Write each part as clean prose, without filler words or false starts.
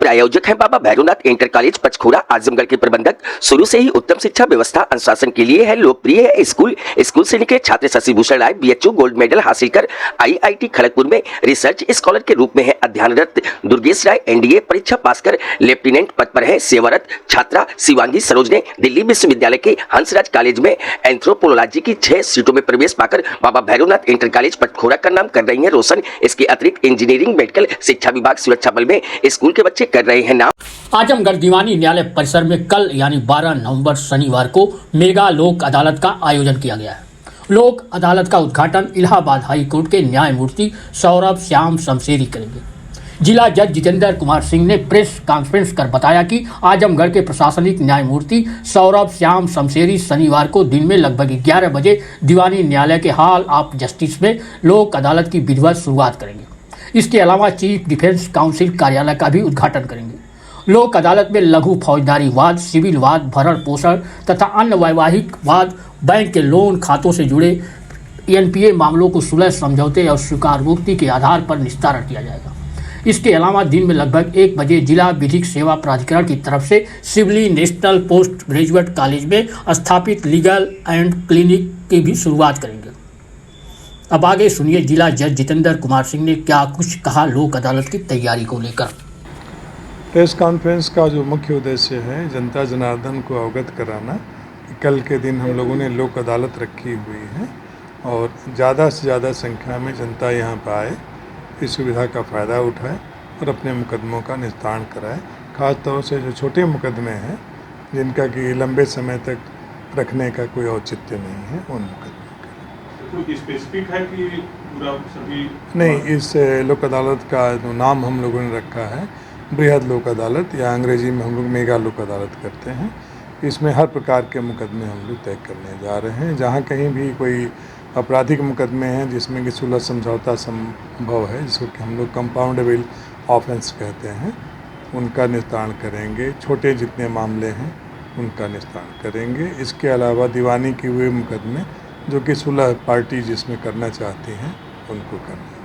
प्रायोजक हैं बाबा Bhairavnath inter college पंचखुरा Azamgarh के प्रबंधक। शुरू से ही उत्तम शिक्षा व्यवस्था अनुशासन के लिए है लोकप्रिय है स्कूल से निकले छात्र शशि भूषण राय बीएचयू गोल्ड मेडल हासिल कर आईआईटी खड़गपुर में रिसर्च स्कॉलर के रूप में है अध्ययनरत। दुर्गेश राय एनडीए परीक्षा पास कर लेफ्टिनेंट पद पर है सेवारत। छात्रा शिवांगी सरोज ने दिल्ली विश्वविद्यालय के हंसराज कॉलेज में एंथ्रोपोलॉजी की 6 सीटों में प्रवेश पाकर बाबा भैरवनाथ इंटर कॉलेज पंचखुरा का नाम कर रही है रोशन। इसके अतिरिक्त इंजीनियरिंग मेडिकल शिक्षा विभाग सुरक्षा बल में स्कूल के बच्चे कर रहे हैं नाम। आजमगढ़ दीवानी न्यायालय परिसर में कल यानी 12 नवंबर शनिवार को मेगा लोक अदालत का आयोजन किया गया है। लोक अदालत का उद्घाटन इलाहाबाद हाई कोर्ट के न्यायमूर्ति सौरभ श्याम शमशेरी करेंगे। जिला जज जितेंद्र कुमार सिंह ने प्रेस कॉन्फ्रेंस कर बताया कि आजमगढ़ के प्रशासनिक न्यायमूर्ति सौरभ श्याम शमशेरी शनिवार को दिन में लगभग 11 बजे दीवानी न्यायालय के हॉल ऑफ जस्टिस में लोक अदालत की विधिवत शुरुआत करेंगे। इसके अलावा चीफ डिफेंस काउंसिल कार्यालय का भी उद्घाटन करेंगे। लोक अदालत में लघु फौजदारी वाद, सिविल वाद, भरण पोषण तथा अन्य वैवाहिक वाद, बैंक के लोन खातों से जुड़े एनपीए मामलों को सुलह समझौते और स्वीकारोक्ति के आधार पर निस्तारण किया जाएगा। इसके अलावा दिन में लगभग 1 बजे जिला विधिक सेवा प्राधिकरण की तरफ से Sivli national post graduate college में स्थापित लीगल एंड क्लिनिक की भी शुरुआत करेंगे। अब आगे सुनिए जिला जज जितेंद्र कुमार सिंह ने क्या कुछ कहा लोक अदालत की तैयारी को लेकर। प्रेस कॉन्फ्रेंस का जो मुख्य उद्देश्य है जनता जनार्दन को अवगत कराना कि कल के दिन हम लोगों ने लोक अदालत रखी हुई है और ज़्यादा से ज़्यादा संख्या में जनता यहाँ पर आए, इस सुविधा का फ़ायदा उठाए और अपने मुकदमों का निस्तारण कराए। ख़ास तौर से जो छोटे मुकदमे हैं जिनका कि लंबे समय तक रखने का कोई औचित्य नहीं है, उन मुकदमों कोई स्पेसिफिक है कि पूरा सभी नहीं। इस लोक अदालत का जो नाम हम लोगों ने रखा है बृहद लोक अदालत या अंग्रेजी में हम लोग मेगा लोक अदालत करते हैं। इसमें हर प्रकार के मुकदमे हम लोग तय करने जा रहे हैं। जहाँ कहीं भी कोई आपराधिक मुकदमे हैं जिसमें कि सुलह समझौता संभव है, जिसको कि हम लोग कंपाउंडेबल ऑफेंस कहते हैं, उनका निस्तारण करेंगे। छोटे जितने मामले हैं उनका निस्तारण करेंगे। इसके अलावा दीवानी के हुए मुकदमे जो कि सुलह पार्टी जिसमें करना चाहती हैं उनको करना।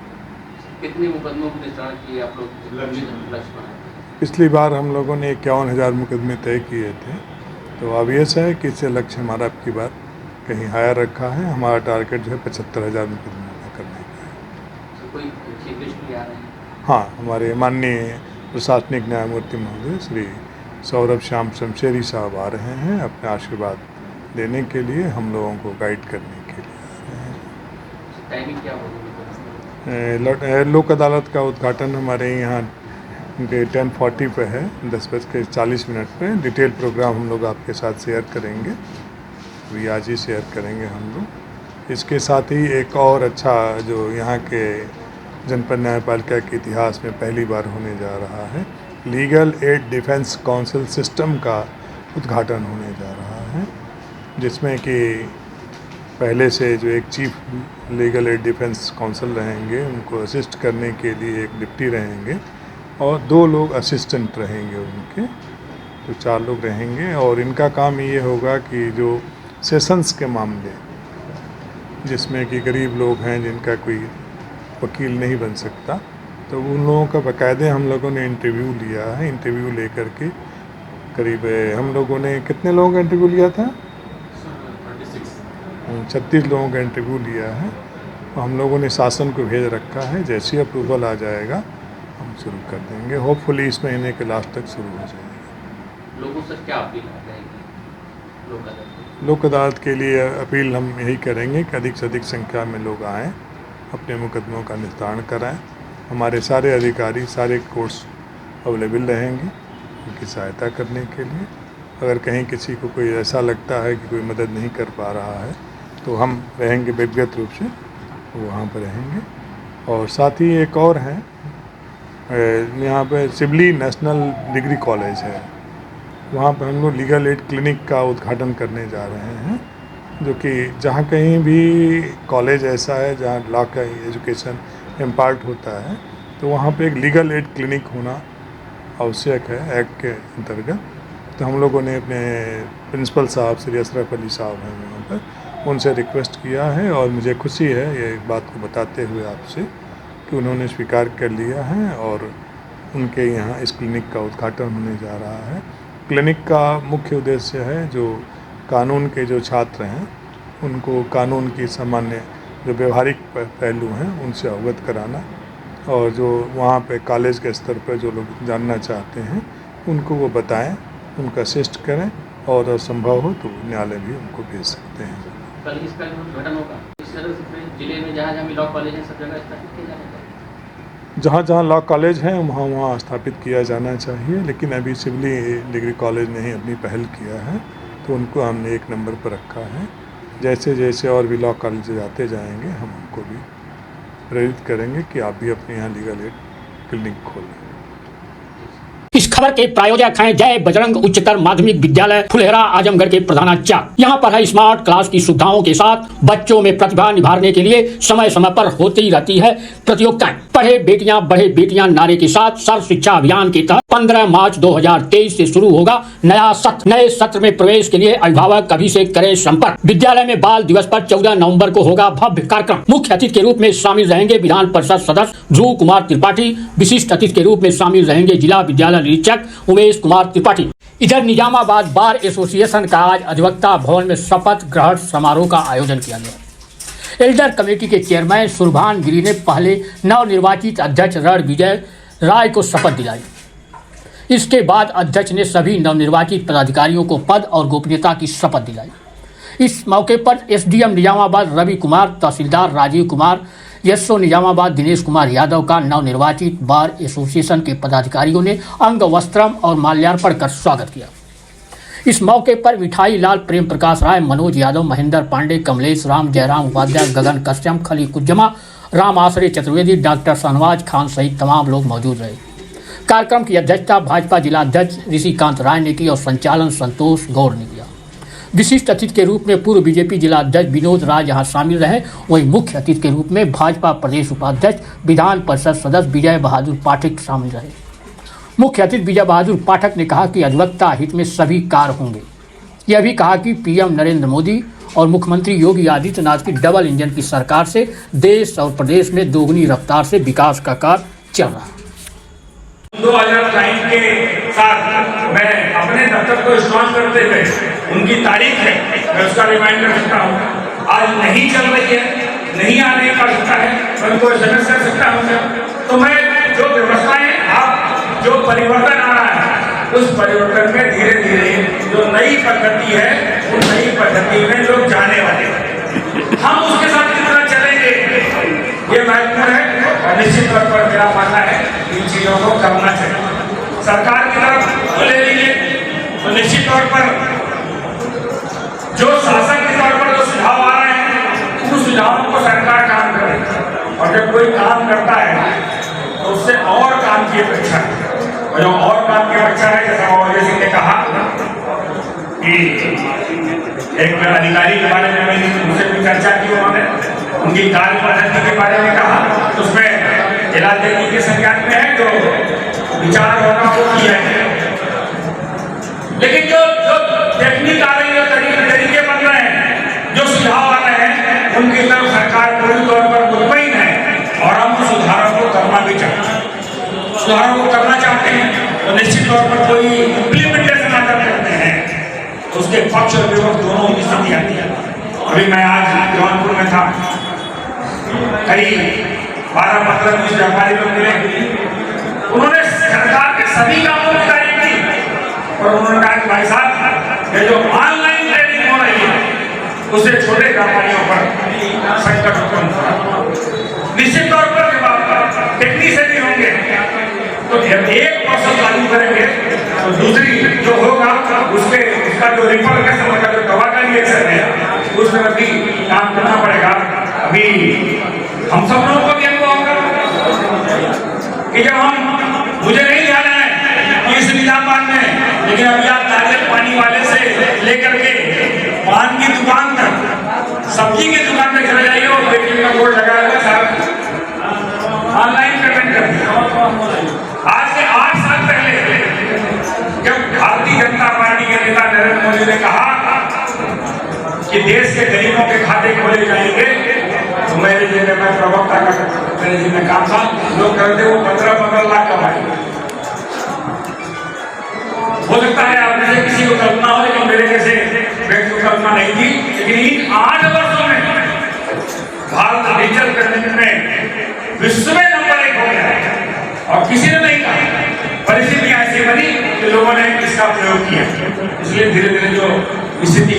कितने मुकदमों को निस्तारण किए आप लोग लक्ष्य बनाए? पिछली बार हम लोगों ने 51,000 मुकदमे तय किए थे, तो ऑब्वियस है कि इससे लक्ष्य हमारा अब की बार कहीं हायर रखा है। हमारा टारगेट जो है 75,000 मुकदमे करने का है। तो कोई चीफ गेस्ट भी आ रहे हैं? हाँ, हमारे माननीय प्रशासनिक न्यायमूर्ति महोदय श्री सौरभ श्याम शमशेरी साहब आ रहे हैं अपने आशीर्वाद देने के लिए, हम लोगों को गाइड करने के लिए आ रहे हैं। टाइमिंग क्या होगी? लोक अदालत का उद्घाटन हमारे यहाँ 10:40 पे है, 10:40 पे। डिटेल प्रोग्राम हम लोग आपके साथ शेयर करेंगे, अभी आज ही शेयर करेंगे हम लोग। इसके साथ ही एक और अच्छा जो यहाँ के जनपद न्यायपालिका के इतिहास में पहली बार होने जा रहा है, legal aid defence council system का उद्घाटन होने जा रहा है, जिसमें कि पहले से जो एक chief legal aid defence council रहेंगे, उनको असिस्ट करने के लिए एक डिप्टी रहेंगे और 2 लोग असिस्टेंट रहेंगे उनके, तो 4 लोग रहेंगे। और इनका काम ये होगा कि जो सेशंस के मामले जिसमें कि गरीब लोग हैं जिनका कोई वकील नहीं बन सकता, तो उन लोगों का बाकायदे हम लोगों ने इंटरव्यू लिया है। इंटरव्यू लेकर के करीब हम लोगों ने कितने लोगों का इंटरव्यू लिया था? 36 लोगों का इंटरव्यू लिया है। हम लोगों ने शासन को भेज रखा है, जैसे अप्रूवल आ जाएगा हम शुरू कर देंगे। होपफुली इस महीने के लास्ट तक शुरू हो जाएगा। लोगों से क्या अपील रहेगी लोक अदालत के लिए? अपील हम यही करेंगे कि अधिक से अधिक संख्या में लोग आएँ, अपने मुकदमों का निस्तारण कराएं। हमारे सारे अधिकारी, सारे कोर्ट्स अवेलेबल रहेंगे उनकी सहायता करने के लिए। अगर कहीं किसी को कोई ऐसा लगता है कि कोई मदद नहीं कर पा रहा है तो हम रहेंगे व्यक्तिगत रूप से, वहाँ पर रहेंगे। और साथ ही एक और है, यहाँ पे सिवली नेशनल डिग्री कॉलेज है, वहाँ पर हम लोग लीगल एड क्लिनिक का उद्घाटन करने जा रहे हैं, जो कि जहाँ कहीं भी कॉलेज ऐसा है जहाँ लॉ का एजुकेशन इम्पार्ट होता है, तो वहाँ पे एक लीगल एड क्लिनिक होना आवश्यक है एक्ट के अंतर्गत। तो हम लोगों ने अपने प्रिंसिपल साहब श्री अशरफ अली साहब हैं वहाँ पर, उनसे रिक्वेस्ट किया है और मुझे खुशी है ये बात को बताते हुए आपसे कि उन्होंने स्वीकार कर लिया है और उनके यहाँ इस क्लिनिक का उद्घाटन होने जा रहा है। क्लिनिक का मुख्य उद्देश्य है जो कानून के जो छात्र हैं उनको कानून की सामान्य जो व्यवहारिक पहलू हैं उनसे अवगत कराना, और जो वहाँ पे कॉलेज के स्तर पर जो लोग जानना चाहते हैं उनको वो बताएं, उनका असिस्ट करें, और संभव हो तो न्यायालय भी उनको भेज सकते हैं। कल इसका जो उद्घाटन होगा इस तरह से जिले में जहाँ जहाँ भी लॉ कॉलेज है सब जगह स्थापित किया जाएगा। जहाँ जहाँ लॉ कॉलेज हैं वहाँ वहाँ स्थापित किया जाना चाहिए, लेकिन अभी सिविल डिग्री कॉलेज ने ही अपनी पहल किया है तो उनको हमने 1 नंबर पर रखा है। जैसे जैसे और भी लॉ कॉलेज आते जाएंगे हम उनको भी प्रेरित करेंगे कि आप भी अपने यहाँ लीगल एड क्लिनिक खोलें। इस खबर के प्रायोजक हैं जय बजरंग उच्चतर माध्यमिक विद्यालय फुलेहरा आजमगढ़ के प्रधानाचार्य। यहाँ पर है स्मार्ट क्लास की सुविधाओं के साथ बच्चों में प्रतिभा निभारने के लिए समय समय पर होती रहती है प्रतियोगिताएं। पढ़े बेटियां बढ़े बेटियां नारे के साथ सर्व शिक्षा अभियान के तहत 15 मार्च 2023 से शुरू होगा नया सत्र। नए सत्र में प्रवेश के लिए अभिभावक अभी से करें संपर्क। विद्यालय में बाल दिवस पर 14 नवंबर को होगा भव्य कार्यक्रम। मुख्य अतिथि के रूप में शामिल रहेंगे विधान परिषद सदस्य ध्रुव कुमार त्रिपाठी। विशिष्ट अतिथि के रूप में शामिल रहेंगे जिला विद्यालय निरीक्षक उमेश कुमार त्रिपाठी। इधर निजामाबाद बार एसोसिएशन का आज अधिवक्ता भवन में शपथ ग्रहण समारोह का आयोजन किया गया। एल्डर कमेटी के चेयरमैन सुरभान गिरी ने पहले नवनिर्वाचित अध्यक्ष रणविजय राय को शपथ दिलाई। इसके बाद अध्यक्ष ने सभी नवनिर्वाचित पदाधिकारियों को पद और गोपनीयता की शपथ दिलाई। इस मौके पर एसडीएम निजामाबाद रवि कुमार, तहसीलदार राजीव कुमार, एसओ निजामाबाद दिनेश कुमार यादव का नवनिर्वाचित बार एसोसिएशन के पदाधिकारियों ने अंग वस्त्रम और माल्यार्पण कर स्वागत किया। इस मौके पर मिठाई लाल, प्रेम प्रकाश राय, मनोज यादव, महेंद्र पांडे, कमलेश राम, जयराम उपाध्याय, गगन कश्यप, खली कुज्जमा, राम आश्रय चतुर्वेदी, डॉक्टर शहनवाज खान सहित तमाम लोग मौजूद रहे। कार्यक्रम की अध्यक्षता भाजपा जिला अध्यक्ष ऋषिकांत राय ने की और संचालन संतोष गौड़ ने किया। विशिष्ट अतिथि के रूप में पूर्व बीजेपी जिला अध्यक्ष विनोद राय यहाँ शामिल रहे। वहीं मुख्य अतिथि के रूप में भाजपा प्रदेश उपाध्यक्ष विधान परिषद सदस्य विजय बहादुर पाठक शामिल रहे। मुख्य अतिथि विजय बहादुर पाठक ने कहा कि अधिवक्ता हित में सभी कार्य होंगे। यह भी कहा कि पीएम नरेंद्र मोदी और मुख्यमंत्री योगी आदित्यनाथ की डबल इंजन की सरकार से देश और प्रदेश में दोगुनी रफ्तार से विकास का कार्य चल रहा है। 2009 के साथ मैं अपने दफ्तर को स्ट्रॉन्ग करते हुए उनकी तारीख है मैं उसका रिमाइंडर करता हूँ। आज नहीं चल रही है, नहीं आने का सकता है, मैं उनको SMS कर सकता हूँ। तो मैं जो व्यवस्थाएं आप जो परिवर्तन आ रहा है उस परिवर्तन में धीरे धीरे जो नई पद्धति है उस नई पद्धति में लोग जाने वाले हैं। हम उसके साथ कितना चलेंगे ये महत्वपूर्ण है और निश्चित तौर पर मेरा मानना है इन चीजों को करना चाहिए। सरकार की तरफ ले लीजिए तो निश्चित तौर पर जो शासन के तौर पर जो सुझाव आ रहे हैं उन सुझावों को सरकार काम करे और जब कोई काम करता है तो उससे और काम की अपेक्षा है। और जो और काम की अपेक्षा है जैसा मौर्य सिंह ने कहा कि एक अधिकारी के बारे में मैंने उनसे भी चर्चा की, उन्होंने उनकी कार्य पद्धति के बारे में कहा, उसमें जिला देवी के संज्ञान में है जो विचार होना वो किया है। लेकिन जो टेक्निक आ रही है, तरीके बन रहे हैं, जो सुझाव आ रहे हैं उनकी तरफ सरकार पूरी तौर पर मुतमईन है और हम उन सुधारों को करना भी चाहते हैं। सुधारों को करना चाहते हैं तो निश्चित तौर पर कोई इम्प्लीमेंटेशन अगर करते हैं तो उसके पक्ष और विपक्ष दोनों की स्थिति आती है। अभी मैं आज जौनपुर में था, कई 12-15 व्यापारी लोग मिले, उन्होंने सरकार के सभी कामों की तारीफ की और उन्होंने कहा कि भाई साहब ये जो ऑनलाइन ट्रेडिंग हो रही है उससे छोटे व्यापारियों पर संकट उत्पन्न हो रहा है। निश्चित तौर पर जब आप टेक्नीशियन भी होंगे तो जब एक प्रोसेस लागू करेंगे तो दूसरी जो होगा उसका जो रिपरकशन होगा, जो दवा का रिएक्शन है उसमें भी काम करना पड़ेगा। अभी हम सब लोगों को भी अनुभव होगा कि जब मुझे नहीं ध्यान है कि इस निजामाबाद में, लेकिन अभी आप नारियल पानी वाले से लेकर के पान की दुकान तक, सब्जी की दुकान में चले जाइए और देखिए का बोर्ड लगा हुआ साहब ऑनलाइन पेमेंट कर। आज से 8 साल पहले जब भारतीय जनता पार्टी के नेता नरेंद्र मोदी ने कहा कि देश के गरीबों के खाते खोले जाएंगे तो मेरे जिले में प्रवक्ता का मेरे जिले में काम था, लोग कहते वो 15-15 लाख कमाए। सकता है आप में से किसी को कल्पना हो, लेकिन मेरे जैसे व्यक्ति को कल्पना नहीं थी। लेकिन इन 8 वर्षों में भारत डिजिटल पेमेंट में विश्व में नंबर 1 हो गया है और किसी ने नहीं कहा। परिस्थितियां ऐसी बनी कि लोगों ने इसका प्रयोग किया, इसलिए धीरे धीरे जो स्थिति